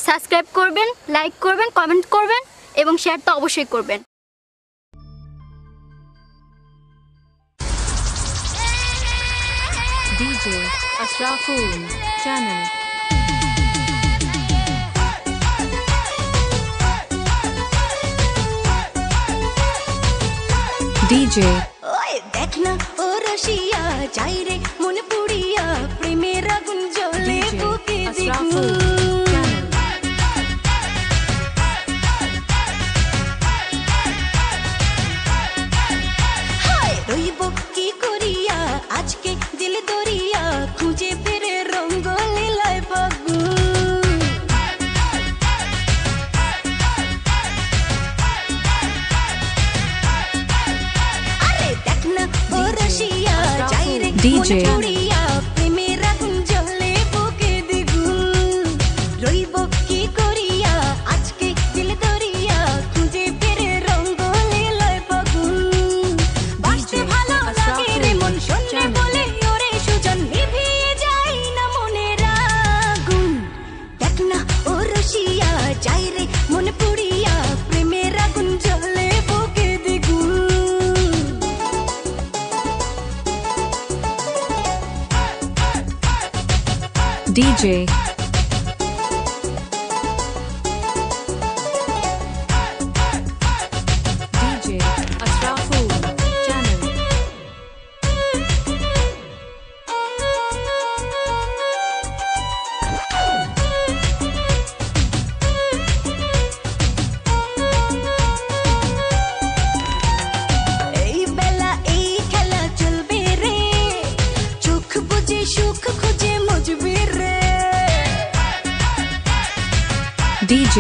Subscribe করবেন, like করবেন, comment করবেন এবং শেয়ার তো অবশ্যই করবেন। DJ Asraful channel. DJ ওই দেখ না ও রসিয়া যাই রে মন পুড়িয়া প্রেমের আগুন জ্বলে DJ বুকে Asraful channel. হায় রইব কি করিয়া আজকে দিল দরিয়া খুঁজে ফিরে রঙ্গ লীলায় ফাগুন। আরে দেখ না ও রসিয়া যাই রে মন DJ পুড়িয়া প্রেমের আগুন জ্বলে বুকে দ্বিগুণ। রইব কি করিয়া আজকে দিল দরিয়া খুঁজে ফিরে রঙ্গ লীলায় ফাগুন। বাসতে ভালো লাগে রে মন শূন্য বলে ওরে সুজন নিভিয়ে যায় না মনের আগুন। দেখ না ও রসিয়া যাই রে মন পুড়িয়া প্রেমের আগুন জ্বলে বুকে দ্বিগুণ। DJ DJ Asraful channel. এই বেলা এই খেলা চলবে রে, চোখ বুজে সুখ খুঁজে মজবে রে। DJ